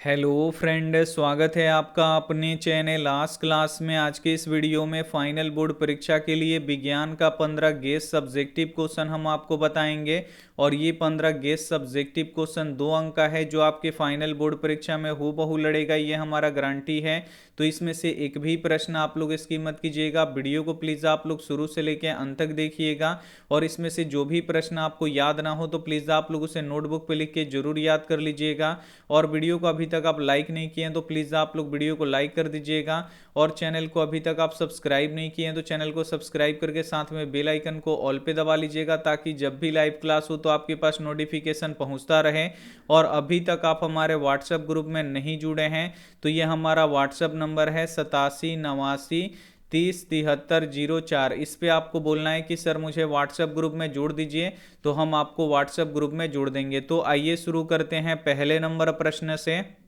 Hello friend, स्वागत है आपका अपने चैनल लास्ट क्लास में। आज के इस वीडियो में फाइनल बोर्ड परीक्षा के लिए विज्ञान का 15 गेस सब्जेक्टिव क्वेश्चन हम आपको बताएंगे। और ये 15 गेस सब्जेक्टिव क्वेश्चन 2 अंक का है, जो आपके फाइनल बोर्ड परीक्षा में हूबहू लड़ेगा, ये हमारा गारंटी है। तो इसमें से एक भी प्रश्न आप लोग इसकी मत कीजिएगा। वीडियो को प्लीज़ आप लोग शुरू से लेकर अंत तक देखिएगा। और इसमें से जो भी प्रश्न आपको याद ना हो तो प्लीज़ आप लोग उसे नोटबुक पे लिख के जरूर याद कर लीजिएगा। और वीडियो को अभी तक आप लाइक नहीं किए हैं तो प्लीज़ आप लोग वीडियो को लाइक कर दीजिएगा। और चैनल को अभी तक आप सब्सक्राइब नहीं किए हैं तो चैनल को सब्सक्राइब करके साथ में बेल आइकन को ऑल पे दबा लीजिएगा, ताकि जब भी लाइव क्लास हो तो आपके पास नोटिफिकेशन पहुंचता रहे। और अभी तक आप हमारे व्हाट्सएप ग्रुप में नहीं जुड़े हैं तो ये हमारा व्हाट्सएप नंबर है 8789307304। इस पे आपको बोलना है कि सर मुझे व्हाट्सएप ग्रुप में जोड़ दीजिए, तो हम आपको व्हाट्सएप ग्रुप में जोड़ देंगे। तो आइए शुरू करते हैं पहले नंबर प्रश्न से।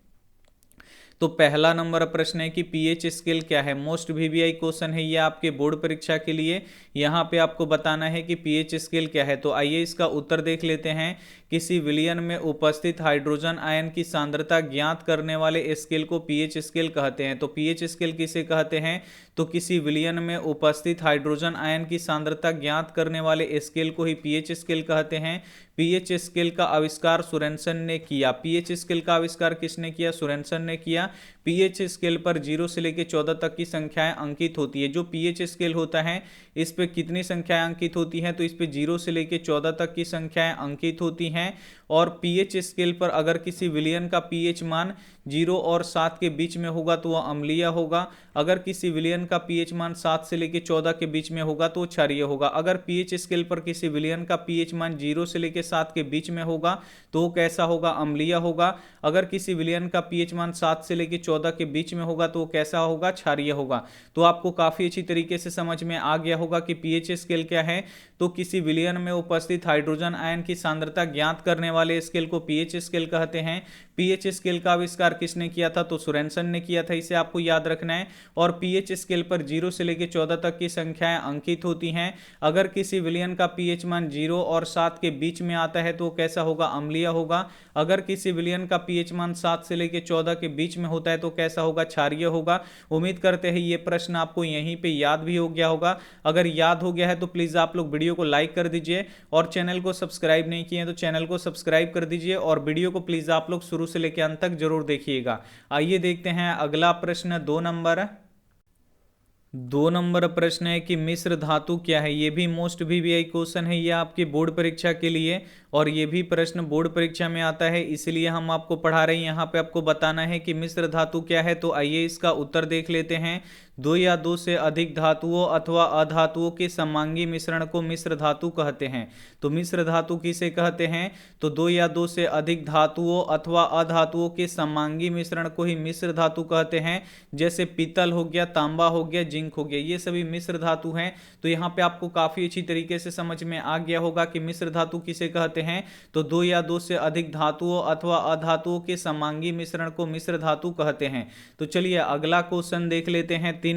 तो पहला नंबर प्रश्न है कि पीएच स्केल क्या है। मोस्ट वीवीआई क्वेश्चन है ये आपके बोर्ड परीक्षा के लिए। यहाँ पे आपको बताना है कि पीएच स्केल क्या है। तो आइए इसका उत्तर देख लेते हैं। किसी विलयन में उपस्थित हाइड्रोजन आयन की सांद्रता ज्ञात करने वाले स्केल को पीएच स्केल कहते हैं। तो पीएच स्केल किसे कहते हैं? तो किसी विलयन में उपस्थित हाइड्रोजन आयन की सांद्रता ज्ञात करने वाले स्केल को ही पीएच स्केल कहते हैं। पीएच स्केल का आविष्कार सोरेनसन ने किया। पीएच स्केल का आविष्कार किसने किया? सोरेनसन ने किया। पीएच स्केल पर 0 से लेकर 14 तक की संख्याएं अंकित होती है। जो पीएच स्केल होता है इस पे कितनी संख्याएं अंकित होती हैं? तो इस पे 0 से लेकर 14 तक की संख्याएं अंकित होती हैं। और पीएच स्केल पर अगर किसी विलयन का पीएच मान 0 और 7 के बीच में होगा तो वह अम्लीय होगा। अगर किसी विलयन का पीएच मान 7 से लेकर 14 के बीच में होगा तो क्षारीय होगा। अगर पीएच स्केल पर किसी विलयन का पीएच मान 0 से लेकर 7 के बीच में होगा तो वो कैसा होगा? अम्लीय होगा। अगर किसी विलयन का पीएच मान 7 से लेकर 14 के बीच में होगा तो वो कैसा होगा? क्षारीय होगा। तो आपको काफी अच्छी तरीके से समझ में आ गया होगा कि पीएच स्केल क्या है। तो किसी विलयन में उपस्थित हाइड्रोजन आयन की सांद्रता ज्ञात करने वाले स्केल को पीएच स्केल कहते हैं। पीएच स्केल का आविष्कार किसने किया था? तो सोरेनसन ने किया था। इसे आपको याद रखना है। और पीएच स्केल पर 0 से लेकर 14 तक की संख्याएं अंकित होती हैं। अगर किसी विलयन का पीएच मान 0 और 7 के बीच में आता है तो कैसा होगा? अम्लीय होगा। अगर किसी विलयन का पीएच मान 7 से लेकर 14 के बीच में होता है तो कैसा होगा? क्षारीय होगा। उम्मीद करते हैं ये प्रश्न आपको यहीं पे याद भी हो गया होगा। अगर याद हो गया है तो प्लीज आप लोग वीडियो को लाइक कर दीजिए। और चैनल को सब्सक्राइब नहीं किए हैं तो चैनल को सब्सक्राइब कर दीजिए। और वीडियो को प्लीज आप लोग शुरू से लेकर अंत तक जरूर देखिएगा। आइए देखते हैं अगला प्रश्न। 2 नंबर प्रश्न है कि मिश्र धातु क्या है। ये भी मोस्ट वीवीआई क्वेश्चन है ये आपके बोर्ड परीक्षा के लिए। और ये भी प्रश्न बोर्ड परीक्षा में आता है, इसलिए हम आपको पढ़ा रहे हैं। यहाँ पे आपको बताना है कि मिश्र धातु क्या है। तो आइए इसका उत्तर देख लेते हैं। 2 या 2 से अधिक धातुओं अथवा अधातुओं के समांगी मिश्रण को मिश्र धातु कहते हैं। तो मिश्र धातु किसे कहते हैं? तो 2 या 2 से अधिक धातुओं अथवा अधातुओं के समांगी मिश्रण को ही मिश्र धातु कहते हैं। जैसे पीतल हो गया, तांबा हो गया, जिंक हो गया, ये सभी मिश्र धातु हैं। तो यहाँ पे आपको काफी अच्छी तरीके से समझ में आ गया होगा कि मिश्र धातु किसे कहते हैं। तो 2 या 2 से अधिक धातुओं अथवा अधातुओं के समांगी मिश्रण को मिश्र धातु कहते हैं। तो चलिए अगला क्वेश्चन देख लेते हैं। 3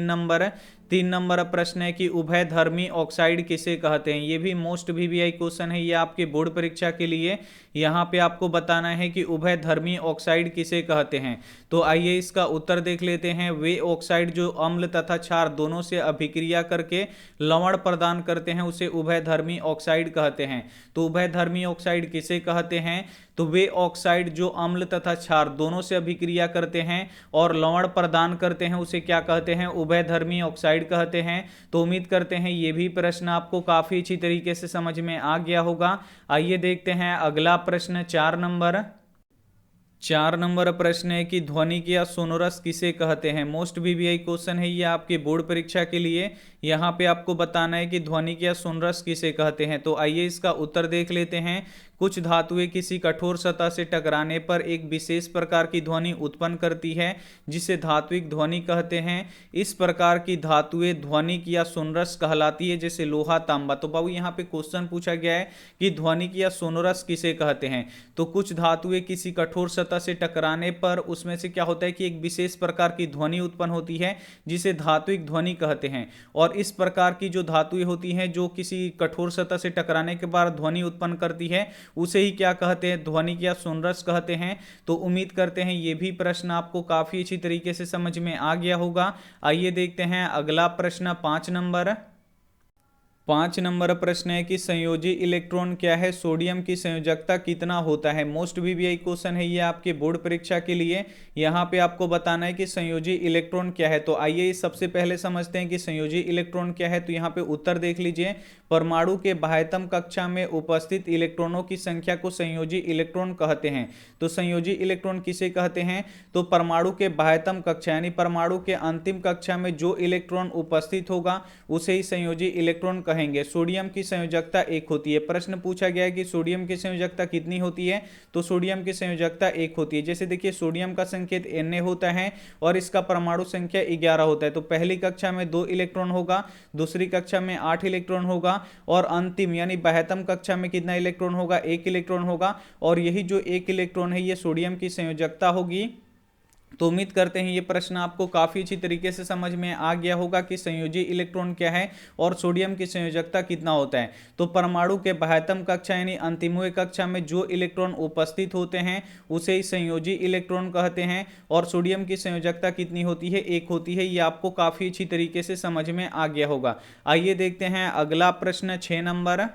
नंबर प्रश्न है कि उभयधर्मी ऑक्साइड किसे कहते हैं। ये भी मोस्ट वीवीआई क्वेश्चन है ये आपके बोर्ड परीक्षा के लिए। यहाँ पे आपको बताना है कि उभयधर्मी ऑक्साइड किसे कहते हैं। तो आइए इसका उत्तर देख लेते हैं। वे ऑक्साइड जो अम्ल तथा क्षार दोनों से अभिक्रिया करके लवण प्रदान करते हैं उसे उभयधर्मी ऑक्साइड कहते हैं। तो उभयधर्मी ऑक्साइड किसे कहते हैं? तो वे ऑक्साइड जो अम्ल तथा क्षार दोनों से अभिक्रिया करते हैं और लवण प्रदान करते हैं उसे क्या कहते हैं? उभयधर्मी ऑक्साइड कहते हैं। तो उम्मीद करते हैं ये भी प्रश्न आपको काफी अच्छी तरीके से समझ में आ गया होगा। आइए देखते हैं अगला प्रश्न। 4 नंबर प्रश्न है कि ध्वनिक या सोनोरस किसे कहते हैं। मोस्ट वीवीआई क्वेश्चन है ये आपके बोर्ड परीक्षा के लिए। यहाँ पे आपको बताना है कि ध्वनिक या सोनोरस किसे कहते हैं। तो आइए इसका उत्तर देख लेते हैं। कुछ धातुएं किसी कठोर सतह से टकराने पर एक विशेष प्रकार की ध्वनि उत्पन्न करती है जिसे धात्विक ध्वनि कहते हैं। इस प्रकार की धातुएं ध्वनिक या सोनोरस कहलाती है, जैसे लोहा, तांबा। तो बाबू यहाँ पे क्वेश्चन पूछा गया है कि ध्वनिक या सोनोरस किसे कहते हैं। तो कुछ धातुएं किसी कठोर सतह से टकराने पर उसमें से क्या होता है कि एक विशेष प्रकार की ध्वनि उत्पन्न होती है जिसे धात्विक ध्वनि कहते हैं। और और इस प्रकार की जो धातुएं होती हैं जो किसी कठोर सतह से टकराने के बाद ध्वनि उत्पन्न करती है उसे ही क्या कहते हैं, ध्वनिक या सोनरस कहते हैं। तो उम्मीद करते हैं ये भी प्रश्न आपको काफी अच्छी तरीके से समझ में आ गया होगा। आइए देखते हैं अगला प्रश्न 5 नंबर। 5 नंबर प्रश्न है कि संयोजी इलेक्ट्रॉन क्या है, सोडियम की संयोजकता कितना होता है। मोस्ट वीवीआई क्वेश्चन है ये आपके बोर्ड परीक्षा के लिए। यहाँ पे आपको बताना है कि संयोजी इलेक्ट्रॉन क्या है। तो आइए सबसे पहले समझते हैं कि संयोजी इलेक्ट्रॉन क्या है। तो यहाँ पे उत्तर देख लीजिए, परमाणु के बाह्यतम कक्षा में उपस्थित इलेक्ट्रॉनों की संख्या को संयोजी इलेक्ट्रॉन कहते हैं। तो संयोजी इलेक्ट्रॉन किसे कहते हैं, तो परमाणु के बाह्यतम कक्षा यानी परमाणु के अंतिम कक्षा में जो इलेक्ट्रॉन उपस्थित होगा उसे ही संयोजी इलेक्ट्रॉन कहेंगे। सोडियम की संयोजकता 1 होती है। प्रश्न पूछा गया है कि सोडियम की संयोजकता कितनी होती है, तो सोडियम की संयोजकता 1 होती है। जैसे देखिए सोडियम का संकेत Na होता है और इसका परमाणु संख्या 11 होता है। तो पहली कक्षा में 2 इलेक्ट्रॉन होगा, दूसरी कक्षा में 8 इलेक्ट्रॉन होगा और अंतिम यानी बाह्यतम कक्षा में कितना इलेक्ट्रॉन होगा, 1 इलेक्ट्रॉन होगा। और यही जो 1 इलेक्ट्रॉन है ये सोडियम की संयोजकता होगी। तो उम्मीद करते हैं ये प्रश्न आपको काफी अच्छी तरीके से समझ में आ गया होगा कि संयोजी इलेक्ट्रॉन क्या है और सोडियम की संयोजकता कितना होता है। तो परमाणु के बाह्यतम कक्षा यानी अंतिमोय कक्षा में जो इलेक्ट्रॉन उपस्थित होते हैं उसे ही संयोजी इलेक्ट्रॉन कहते हैं। और सोडियम की संयोजकता कितनी होती है, 1 होती है। ये आपको काफी अच्छी तरीके से समझ में आ गया होगा। आइए देखते हैं अगला प्रश्न 6 नंबर।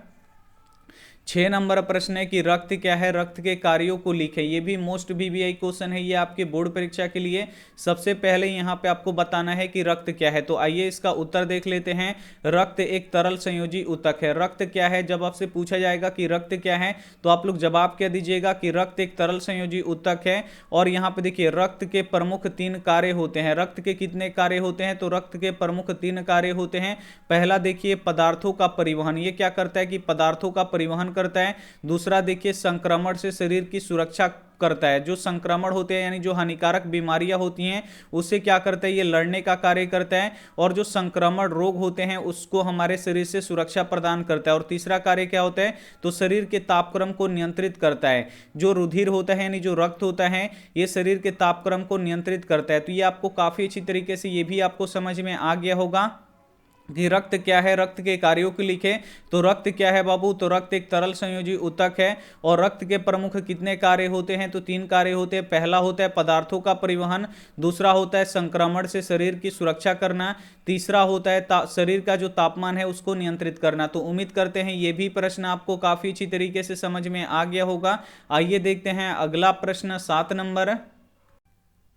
6 नंबर प्रश्न है कि रक्त क्या है, रक्त के कार्यों को लिखें। ये भी मोस्ट वीवीआई क्वेश्चन है ये आपके बोर्ड परीक्षा के लिए। सबसे पहले यहाँ पे आपको बताना है कि रक्त क्या है। तो आइए इसका उत्तर देख लेते हैं। रक्त एक तरल संयोजी ऊतक है। रक्त क्या है, जब आपसे पूछा जाएगा कि रक्त क्या है तो आप लोग जवाब क्या दीजिएगा कि रक्त एक तरल संयोजी ऊतक है। और यहाँ पे देखिए रक्त के प्रमुख 3 कार्य होते हैं। रक्त के कितने कार्य होते हैं, तो रक्त के प्रमुख 3 कार्य होते हैं। पहला देखिए पदार्थों का परिवहन, ये क्या करता है कि पदार्थों का परिवहन करता है। दूसरा देखिए संक्रमण से शरीर की सुरक्षा करता है। जो संक्रमण होते हैं यानी जो हानिकारक बीमारियां होती हैं उससे क्या करता है, ये लड़ने का कार्य करता है। और जो संक्रमण रोग होते हैं उसको हमारे शरीर से सुरक्षा प्रदान करता है। और तीसरा कार्य क्या होता है, तो शरीर के तापक्रम को नियंत्रित करता है। जो रुधिर होता है यानी जो रक्त होता है ये शरीर के तापक्रम को नियंत्रित करता है। तो ये आपको काफी अच्छी तरीके से ये भी आपको समझ में आ गया होगा कि रक्त क्या है, रक्त के कार्यों को लिखे। तो रक्त क्या है बाबू, तो रक्त एक तरल संयोजी ऊतक है। और रक्त के प्रमुख कितने कार्य होते हैं, तो 3 कार्य होते हैं। पहला होता है पदार्थों का परिवहन, दूसरा होता है संक्रमण से शरीर की सुरक्षा करना, तीसरा होता है शरीर का जो तापमान है उसको नियंत्रित करना। तो उम्मीद करते हैं ये भी प्रश्न आपको काफी अच्छी तरीके से समझ में आ गया होगा। आइए देखते हैं अगला प्रश्न 7 नंबर।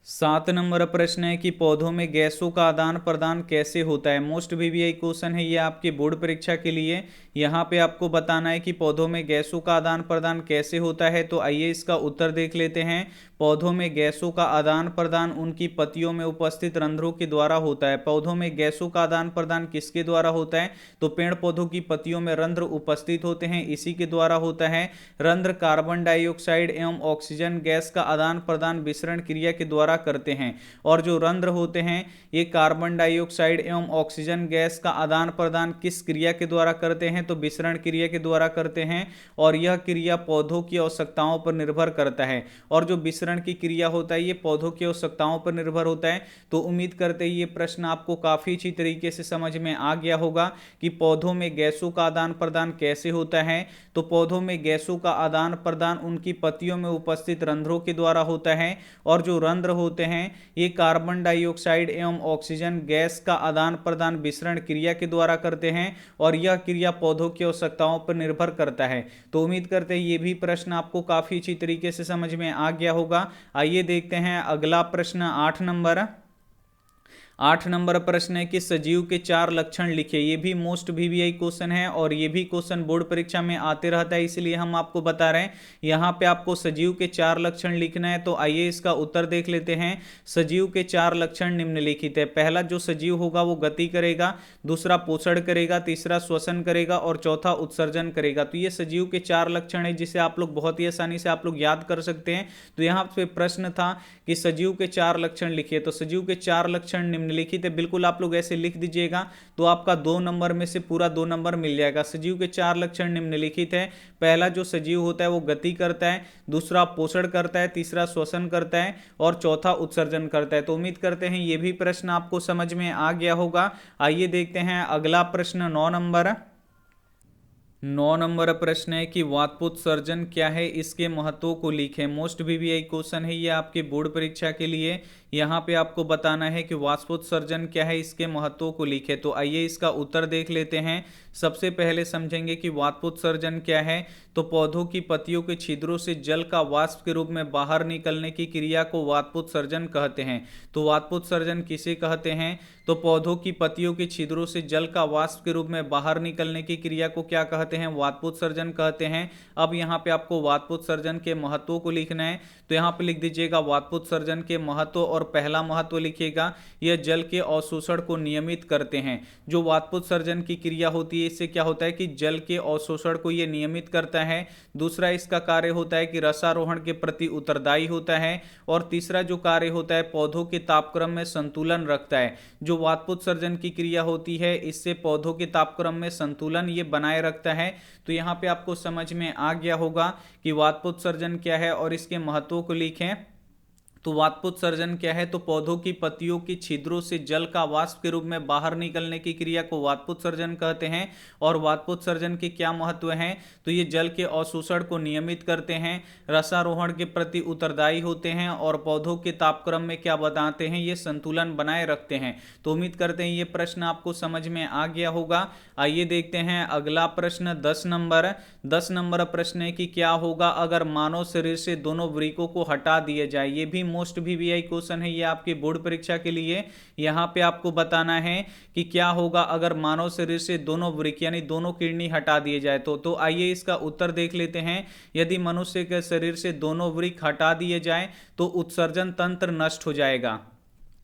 7 नंबर प्रश्न है कि पौधों में गैसों का आदान प्रदान कैसे होता है। मोस्ट वीवीआई क्वेश्चन है ये आपके बोर्ड परीक्षा के लिए। यहाँ पे आपको बताना है कि पौधों में गैसों का आदान प्रदान कैसे होता है। तो आइए इसका उत्तर देख लेते हैं। पौधों में गैसों का आदान प्रदान उनकी पत्तियों में उपस्थित रंध्रों के द्वारा होता है। पौधों में गैसों का आदान प्रदान किसके द्वारा होता है, तो पेड़ पौधों की पत्तियों में रंध्र उपस्थित होते हैं, इसी के द्वारा होता है। रंध्र कार्बन डाइऑक्साइड एवं ऑक्सीजन गैस का आदान प्रदान विसरण क्रिया के द्वारा करते हैं। और जो रंध्र होते हैं ये कार्बन डाइऑक्साइड एवं ऑक्सीजन गैस का आदान प्रदान किस क्रिया के द्वारा करते हैं, तो विसरण क्रिया के द्वारा करते हैं। और यह क्रिया पौधों की आवश्यकताओं पर निर्भर करता है। और जो विसरण की क्रिया होता है ये पौधों की आवश्यकताओं पर निर्भर होता है। तो उम्मीद करते हैं ये प्रश्न आपको काफी अच्छी तरीके से समझ में आ गया होगा कि पौधों में गैसों का आदान प्रदान कैसे होता है। तो पौधों में गैसों का आदान प्रदान उनकी पत्तियों में उपस्थित रंध्रों के द्वारा होता है। और जो रंध्र होते हैं ये कार्बन डाइऑक्साइड एवं ऑक्सीजन गैस का आदान प्रदान विसरण क्रिया के द्वारा करते हैं। और यह क्रिया पौधों की आवश्यकताओं पर निर्भर करता है। तो उम्मीद करते हैं ये भी प्रश्न आपको काफी अच्छी तरीके से समझ में आ गया होगा। आइए देखते हैं अगला प्रश्न 8 नंबर। 8 नंबर प्रश्न है कि सजीव के 4 लक्षण लिखे। ये भी मोस्ट वीवीआई क्वेश्चन है और ये भी क्वेश्चन बोर्ड परीक्षा में आते रहता है, इसलिए हम आपको बता रहे हैं। यहाँ पे आपको सजीव के 4 लक्षण लिखना है। तो आइए इसका उत्तर देख लेते हैं। सजीव के 4 लक्षण निम्नलिखित है। पहला जो सजीव होगा वो गति करेगा, दूसरा पोषण करेगा, तीसरा श्वसन करेगा और चौथा उत्सर्जन करेगा। तो ये सजीव के 4 लक्षण है जिसे आप लोग बहुत ही आसानी से आप लोग याद कर सकते हैं। तो यहाँ पे प्रश्न था कि सजीव के 4 लक्षण लिखिए। तो सजीव के 4 लक्षण निम्नलिखित है, बिल्कुल आप लोग ऐसे लिख दीजिएगा तो आपका 2 नंबर में से पूरा 2 नंबर मिल जाएगा। सजीव के 4 लक्षण निम्नलिखित है। पहला जो सजीव होता है वो गति करता है, दूसरा पोषण करता है, तीसरा श्वसन करता है और चौथा उत्सर्जन करता है। तो उम्मीद करते हैं ये भी प्रश्न आपको समझ में आ गया होगा। आइए देखते हैं अगला प्रश्न 9 नंबर प्रश्न है कि वातपोत्सर्जन क्या है, इसके महत्व को लिखें। मोस्ट वीवीआई क्वेश्चन है ये आपके बोर्ड परीक्षा के लिए। यहाँ पे आपको बताना है कि वाष्पोत्सर्जन क्या है, इसके महत्व को लिखे। तो आइए इसका उत्तर देख लेते हैं। सबसे पहले समझेंगे कि वाष्पोत्सर्जन क्या है। तो पौधों की पत्तियों के छिद्रों से जल का वाष्प के रूप में बाहर निकलने की क्रिया को वाष्पोत्सर्जन कहते हैं। तो वाष्पोत्सर्जन किसे कहते हैं? तो पौधों की पत्तियों के छिद्रों से जल का वाष्प के रूप में बाहर निकलने की क्रिया को क्या कहते हैं? वाष्पोत्सर्जन कहते हैं। अब यहाँ पे आपको वाष्पोत्सर्जन के महत्व को लिखना है। तो यहाँ पे लिख दीजिएगा वाष्पोत्सर्जन के महत्व, और पहला महत्व लिखिएगा यह जल के अवशोषण को नियमित करते हैं। जो वाष्पोत्सर्जन की क्रिया होती है इससे क्या होता है कि जल के अवशोषण को यह नियमित करता है। दूसरा इसका कार्य होता है कि रसारोहण के प्रति उत्तरदायी होता है। और तीसरा जो कार्य होता है पौधों के तापक्रम में संतुलन रखता है। जो वाष्पोत्सर्जन की क्रिया होती है इससे पौधों के तापक्रम में संतुलन ये बनाए रखता है। तो यहाँ पे आपको समझ में आ गया होगा कि वाष्पोत्सर्जन क्या है और इसके महत्व को लिखें। तो वाष्पोत्सर्जन क्या है? तो पौधों की पत्तियों के छिद्रों से जल का वाष्प के रूप में बाहर निकलने की क्रिया को वाष्पोत्सर्जन कहते हैं। और वाष्पोत्सर्जन के क्या महत्व हैं? तो ये जल के अवशोषण को नियमित करते हैं, रसारोहण के प्रति उत्तरदायी होते हैं और पौधों के तापक्रम में क्या बताते हैं? ये संतुलन बनाए रखते हैं। तो उम्मीद करते हैं ये प्रश्न आपको समझ में आ गया होगा। आइए देखते हैं अगला प्रश्न 10 नंबर प्रश्न है कि क्या होगा अगर मानव शरीर से दोनों वृक्कों को हटा दिया जाए। ये भी मोस्ट वीवीआई क्वेश्चन है ये आपके बोर्ड परीक्षा के लिए। यहां पे आपको बताना है कि क्या होगा अगर मानव शरीर से दोनों वृक्क यानी दोनों किडनी हटा दिए जाए। तो आइए इसका उत्तर देख लेते हैं। यदि मनुष्य के शरीर से दोनों वृक्क हटा दिए जाए तो उत्सर्जन तंत्र नष्ट हो जाएगा।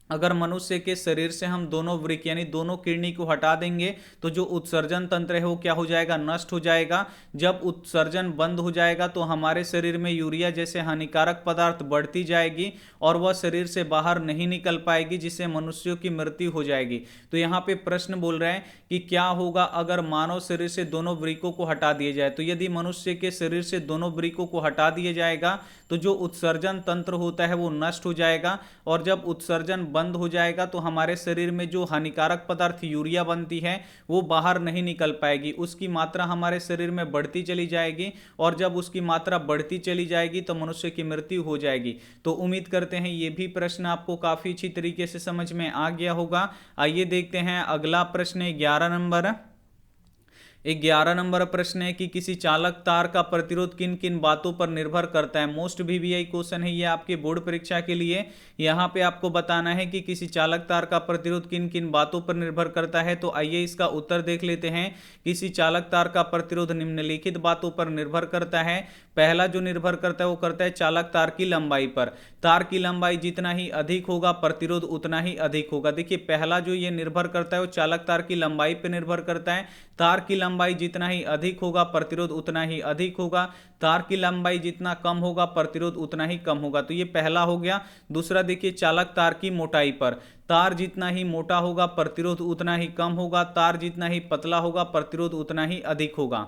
अगर मनुष्य के शरीर से हम दोनों वृक्क यानी दोनों किडनी को हटा देंगे तो जो उत्सर्जन तंत्र है वो क्या हो जाएगा? नष्ट हो जाएगा। जब उत्सर्जन बंद हो जाएगा तो हमारे शरीर में यूरिया जैसे हानिकारक पदार्थ बढ़ती जाएगी और वह शरीर से बाहर नहीं निकल पाएगी, जिससे मनुष्यों की मृत्यु हो जाएगी। तो यहाँ पे प्रश्न बोल रहे हैं कि क्या होगा अगर मानव शरीर से दोनों वृक्कों को हटा दिया जाए। तो यदि मनुष्य के शरीर से दोनों वृक्कों को हटा दिया जाएगा तो जो उत्सर्जन तंत्र होता है वो नष्ट हो जाएगा। और जब उत्सर्जन बंद हो जाएगा तो हमारे शरीर में जो हानिकारक पदार्थ यूरिया बनती है वो बाहर नहीं निकल पाएगी, उसकी मात्रा हमारे शरीर में बढ़ती चली जाएगी। और जब उसकी मात्रा बढ़ती चली जाएगी तो मनुष्य की मृत्यु हो जाएगी। तो उम्मीद करते हैं ये भी प्रश्न आपको काफी अच्छी तरीके से समझ में आ गया होगा। आइए देखते हैं अगला प्रश्न 11 नंबर प्रश्न है कि किसी चालक तार का प्रतिरोध किन किन बातों पर निर्भर करता है। मोस्ट वीवीआई क्वेश्चन है ये आपके बोर्ड परीक्षा के लिए। यहाँ पे आपको बताना है कि किसी चालक तार का प्रतिरोध किन किन बातों पर निर्भर करता है। तो आइए इसका उत्तर देख लेते हैं। किसी चालक तार का प्रतिरोध निम्नलिखित बातों पर निर्भर करता है। पहला जो निर्भर करता है वो करता है चालक तार की लंबाई पर। तार की लंबाई जितना ही अधिक होगा प्रतिरोध उतना ही अधिक होगा। देखिए पहला जो ये निर्भर करता है वो चालक तार की लंबाई पर निर्भर करता है। तार की लंबाई जितना ही अधिक होगा प्रतिरोध उतना ही अधिक होगा। तार की लंबाई जितना कम होगा प्रतिरोध उतना ही कम होगा। तो ये पहला हो गया। दूसरा देखिए चालक तार की मोटाई पर। तार जितना ही मोटा होगा प्रतिरोध उतना ही कम होगा। तार जितना ही पतला होगा प्रतिरोध उतना ही अधिक होगा।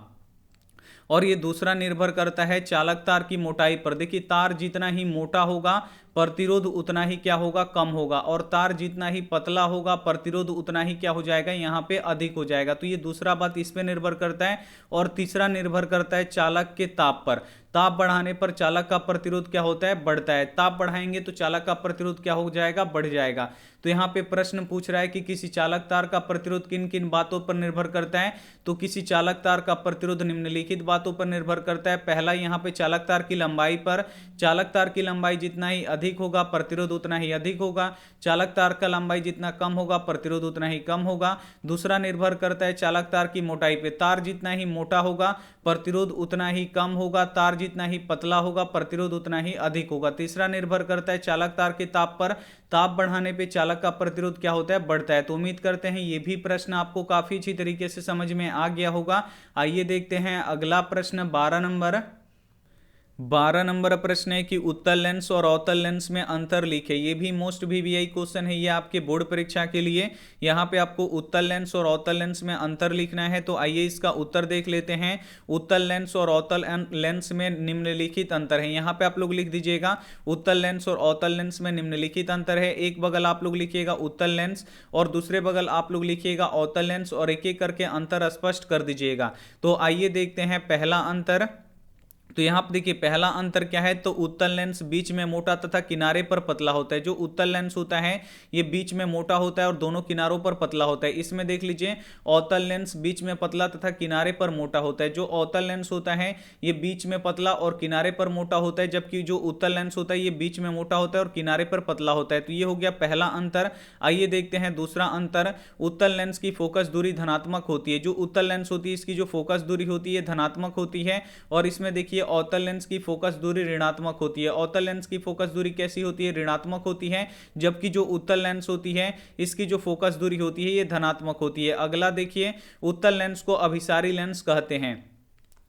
और ये दूसरा निर्भर करता है चालक तार की मोटाई पर। देखिए तार जितना ही मोटा होगा प्रतिरोध उतना ही क्या होगा? कम होगा। और तार जितना ही पतला होगा प्रतिरोध उतना ही क्या हो जाएगा? यहाँ पे अधिक हो जाएगा। तो ये दूसरा बात इस पे निर्भर करता है। और तीसरा निर्भर करता है चालक के ताप पर। ताप बढ़ाने पर चालक का प्रतिरोध क्या होता है? बढ़ता है। ताप बढ़ाएंगे तो चालक का प्रतिरोध क्या हो जाएगा? बढ़ जाएगा। तो यहाँ पे प्रश्न पूछ रहा है कि किसी चालक तार का प्रतिरोध किन किन बातों पर निर्भर करता है। तो किसी चालक तार का प्रतिरोध निम्नलिखित बातों पर निर्भर करता है। पहला यहाँ पे चालक तार की लंबाई पर। चालक तार की लंबाई जितना ही अधिक होगा प्रतिरोध उतना ही अधिक होगा। चालक तार का लंबाई जितना कम होगा प्रतिरोध उतना ही कम होगा। दूसरा निर्भर करता है चालक तार की मोटाई पे। तार जितना ही मोटा होगा प्रतिरोध उतना ही कम होगा। तार जितना ही पतला होगा प्रतिरोध उतना ही अधिक होगा। तीसरा निर्भर करता है चालक तार के ताप पर। ताप बढ़ाने पे चालक का प्रतिरोध क्या होता है? बढ़ता है। तो उम्मीद करते हैं ये भी प्रश्न आपको काफी अच्छी तरीके से समझ में आ गया होगा। आइए देखते हैं अगला प्रश्न 12 12 नंबर प्रश्न है कि उत्तल लेंस और अवतल लेंस में अंतर लिखे। ये भी मोस्ट वीवीआई क्वेश्चन है, ये आपके बोर्ड परीक्षा के लिए। यहाँ पे आपको उत्तल लेंस और अवतल लेंस में अंतर लिखना है। तो आइए इसका उत्तर देख लेते हैं। उत्तल लेंस और अवतल लेंस में निम्नलिखित अंतर है। यहाँ पे आप लोग लिख दीजिएगा उत्तल लेंस और अवतल लेंस में निम्नलिखित अंतर है। एक बगल आप लोग लिखिएगा उत्तल लेंस और दूसरे बगल आप लोग लिखिएगा अवतल लेंस और एक एक करके अंतर स्पष्ट कर दीजिएगा। तो आइए देखते हैं पहला अंतर। तो यहाँ पर देखिए पहला अंतर क्या है, तो उत्तल लेंस बीच में मोटा तथा किनारे पर पतला होता है। जो उत्तल लेंस होता है ये बीच में मोटा होता है और दोनों किनारों पर पतला होता है। इसमें देख लीजिए अवतल लेंस बीच में पतला तथा किनारे पर मोटा होता है। जो अवतल लेंस होता है ये बीच में पतला और किनारे पर मोटा होता है, जबकि जो उत्तल लेंस होता है ये बीच में मोटा होता है और किनारे पर पतला होता है। तो ये हो गया पहला अंतर। आइए देखते हैं दूसरा अंतर। उत्तल लेंस की फोकस दूरी धनात्मक होती है। जो उत्तल लेंस होती है इसकी जो फोकस दूरी होती है धनात्मक होती है, और इसमें देखिए अवतल लेंस की फोकस दूरी ऋणात्मक होती है। अवतल लेंस की फोकस दूरी कैसी होती है, ऋणात्मक होती है, जबकि जो उत्तल लेंस होती है इसकी जो फोकस दूरी होती है ये धनात्मक होती है। अगला देखिए उत्तल लेंस को अभिसारी लेंस कहते हैं।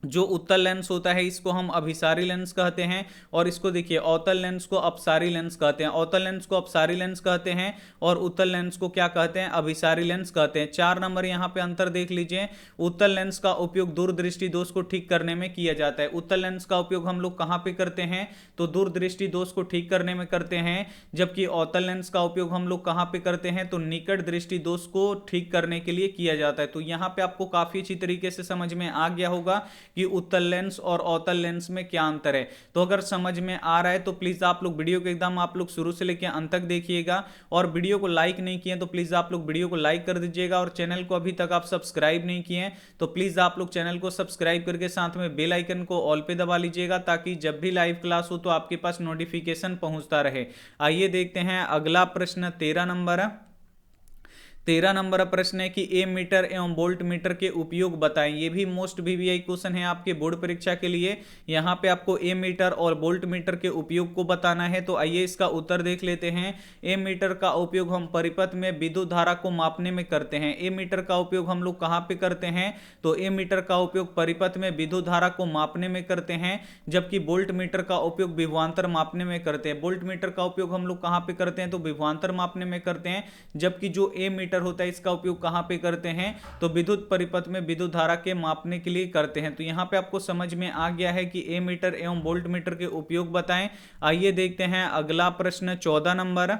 जो उत्तल लेंस होता है इसको हम अभिसारी लेंस कहते हैं, और इसको देखिए अवतल लेंस को अपसारी लेंस कहते हैं। अवतल लेंस को अपसारी लेंस कहते हैं और उत्तल लेंस को क्या कहते हैं, अभिसारी लेंस कहते हैं। 4 नंबर यहाँ पे अंतर देख लीजिए। उत्तल लेंस का उपयोग दूरदृष्टि दोष को ठीक करने में किया जाता है। उत्तल लेंस का उपयोग हम लोग कहाँ पे करते हैं, तो दूरदृष्टि दोष को ठीक करने में करते हैं, जबकि अवतल लेंस का उपयोग हम लोग कहाँ पे करते हैं, तो निकट दृष्टि दोष को ठीक करने के लिए किया जाता है। तो यहाँ पे आपको काफी अच्छी तरीके से समझ में आ गया होगा कि उत्तल लेंस और अवतल लेंस में क्या अंतर है। तो अगर समझ में आ रहा है तो प्लीज आप लोग वीडियो को एकदम आप लोग शुरू से लेकर अंत तक देखिएगा, और वीडियो को लाइक नहीं किए तो प्लीज आप लोग वीडियो को लाइक कर दीजिएगा, और चैनल को अभी तक आप सब्सक्राइब नहीं किए तो प्लीज आप लोग चैनल को सब्सक्राइब करके साथ में बेल आइकन को ऑल पे दबा लीजिएगा, ताकि जब भी लाइव क्लास हो तो आपके पास नोटिफिकेशन पहुंचता रहे। आइए देखते हैं अगला प्रश्न 13 नंबर। 13 नंबर प्रश्न है कि ए मीटर एवं वोल्ट मीटर के उपयोग बताएं। ये भी मोस्ट वीवीआई क्वेश्चन है आपके बोर्ड परीक्षा के लिए। यहाँ पे आपको ए मीटर और वोल्ट मीटर के उपयोग को बताना है। तो आइए इसका उत्तर देख लेते हैं। ए मीटर का उपयोग हम परिपथ में विद्युत धारा को मापने में करते हैं। ए मीटर का उपयोग हम लोग कहाँ पे करते हैं, तो ए मीटर का उपयोग परिपथ में विद्युत धारा को मापने में करते हैं, जबकि वोल्ट मीटर का उपयोग विभवांतर मापने में करते हैं। वोल्ट मीटर का उपयोग हम लोग कहाँ पे करते हैं, तो विभवांतर मापने में करते हैं, जबकि जो ए मीटर होता है इसका उपयोग कहां पे करते हैं, तो विद्युत परिपथ में विद्युत धारा के मापने के लिए करते हैं। तो यहां पे आपको समझ में आ गया है कि ए मीटर एवं वोल्ट मीटर के उपयोग बताएं। आइए देखते हैं अगला प्रश्न 14 नंबर।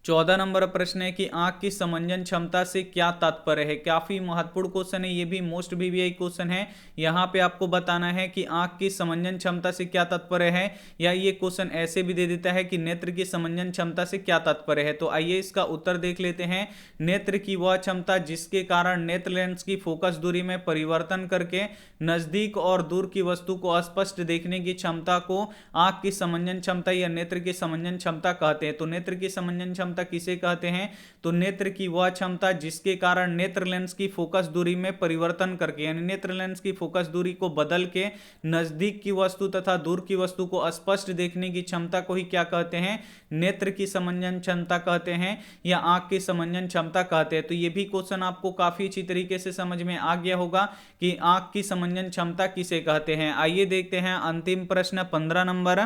14 नंबर प्रश्न है कि आंख की समंजन क्षमता से क्या तात्पर्य है। काफी महत्वपूर्ण क्वेश्चन है, ये भी मोस्ट वीवीआई क्वेश्चन है। यहाँ पे आपको बताना है कि आंख की समंजन क्षमता से क्या तात्पर्य है, या ये क्वेश्चन ऐसे भी दे देता है कि नेत्र की समंजन क्षमता से क्या तात्पर्य है। तो आइए इसका उत्तर देख लेते हैं। नेत्र की वह क्षमता जिसके कारण नेत्र लेंस की फोकस दूरी में परिवर्तन करके नजदीक और दूर की वस्तु को स्पष्ट देखने की क्षमता को आंख की समंजन क्षमता या नेत्र की समंजन क्षमता कहते हैं। तो नेत्र की समंजन क्षमता किसे कहते हैं, तो नेत्र की वह क्षमता जिसके कारण नेत्र लेंस की फोकस दूरी में परिवर्तन करके, यानी नेत्र लेंस की फोकस दूरी को बदल के नजदीक की वस्तु तथा दूर की वस्तु को स्पष्ट देखने की क्षमता को ही क्या कहते हैं, नेत्र की समंजन क्षमता कहते हैं, या आंख की समंजन क्षमता कहते हैं। तो ये भी क्वेश्चन आपको काफी अच्छी तरीके से समझ में आ गया होगा कि आंख की समंजन क्षमता किसे कहते हैं। आइए देखते हैं अंतिम प्रश्न 15 नंबर।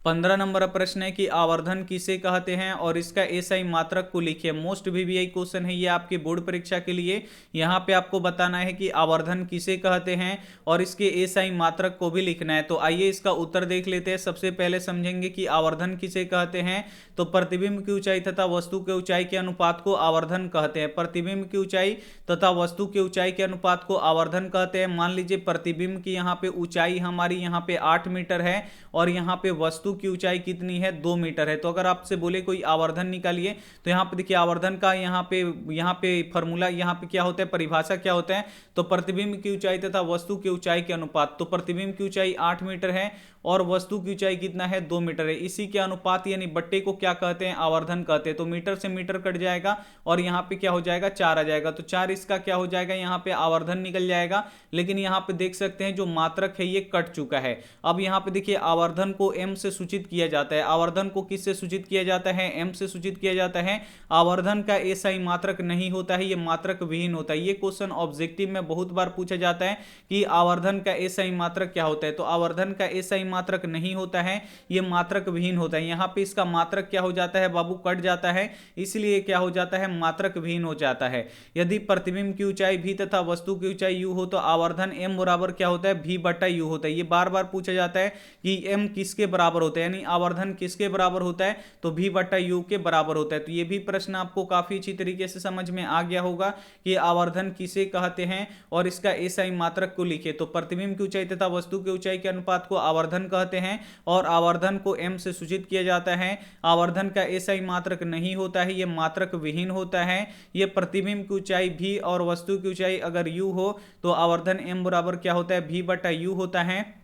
15 नंबर प्रश्न है कि आवर्धन किसे कहते हैं और इसका एसआई मात्रक को लिखिए। मोस्ट वीवीआई क्वेश्चन है ये आपके बोर्ड परीक्षा के लिए। यहाँ पे आपको बताना है कि आवर्धन किसे कहते हैं और इसके एसआई मात्रक को भी लिखना है। तो आइए इसका उत्तर देख लेते हैं। सबसे पहले समझेंगे कि आवर्धन किसे कहते हैं, तो प्रतिबिंब की ऊंचाई तथा वस्तु के ऊंचाई के अनुपात को आवर्धन कहते हैं। प्रतिबिंब की ऊंचाई तथा वस्तु के ऊंचाई के अनुपात को आवर्धन कहते हैं। मान लीजिए प्रतिबिंब की यहाँ पे ऊंचाई हमारी यहाँ पे 8 मीटर है और यहाँ पे वस्तु की ऊंचाई कितनी है, 2 मीटर है। तो अगर आपसे बोले कोई आवर्धन निकालिए, तो यहाँ पे देखिए आवर्धन का यहाँ पे फॉर्मूला, यहाँ पे क्या होता है, परिभाषा क्या होता है, तो प्रतिबिंब की ऊंचाई तथा वस्तु की ऊंचाई के अनुपात। तो प्रतिबिंब की ऊंचाई 8 मीटर है और वस्तु की ऊंचाई कितना है, 2 मीटर है। इसी के अनुपात यानी बट्टे को क्या कहते हैं, आवर्धन कहते हैं। तो मीटर से मीटर कट जाएगा और यहाँ पे क्या हो जाएगा, 4 आ जाएगा। तो 4 इसका क्या हो जाएगा, यहाँ पे आवर्धन निकल जाएगा। लेकिन यहाँ पे देख सकते हैं जो मात्रक है ये कट चुका है। अब यहाँ पे देखिए आवर्धन को m से सूचित किया जाता है? आवर्धन को किससे सूचित किया जाता है? m से सूचित किया जाता है। आवर्धन का एसआई मात्रक नहीं होता है, ये मात्रक विहीन होता है। ये क्वेश्चन ऑब्जेक्टिव में बहुत बार पूछा जाता है कि आवर्धन का एसआई मात्रक क्या होता है, तो आवर्धन का एसआई मात्रक नहीं होता है, ये मात्रक विहीन होता है। यहाँ पे इसका मात्रक क्या हो जाता है बाबू? कट जाता है, इसलिए क्या हो जाता है? मात्रक विहीन हो जाता है। यदि प्रतिबिंब की ऊंचाई v तथा वस्तु की ऊंचाई u हो तो आवर्धन m बराबर क्या होता है? v बटा u होता है। ये बार बार पूछा जाता है कि m किसके बराबर होता है, यानी आवर्धन किसके बराबर होता है, तो v बटा u के बराबर होता है। तो ये भी प्रश्न आपको काफी अच्छी तरीके से समझ में आ गया होगा कि आवर्धन किसे कहते हैं और इसका एसआई मात्रक को लिखे। तो प्रतिबिंब की ऊंचाई तथा वस्तु की ऊंचाई के अनुपात को आवर्धन कहते हैं और आवर्धन को m से सूचित किया जाता है। आवर्धन का एसआई मात्रक नहीं होता है, ये मात्रक विहीन होता है। ये प्रतिबिंब की ऊंचाई v और वस्तु की ऊंचाई अगर u हो तो आवर्धन m बराबर क्या होता है? v बटा u होता है।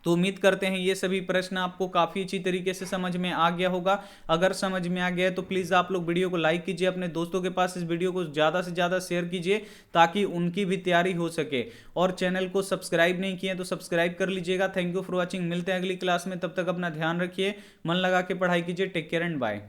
तो उम्मीद करते हैं ये सभी प्रश्न आपको काफी अच्छी तरीके से समझ में आ गया होगा। अगर समझ में आ गया है तो प्लीज आप लोग वीडियो को लाइक कीजिए, अपने दोस्तों के पास इस वीडियो को ज्यादा से ज्यादा शेयर कीजिए ताकि उनकी भी तैयारी हो सके। और चैनल को सब्सक्राइब नहीं किए तो सब्सक्राइब कर लीजिएगा। Thank you for watching. मिलते हैं अगली क्लास में, तब तक अपना ध्यान रखिए, मन लगा के पढ़ाई कीजिए। Take care and bye.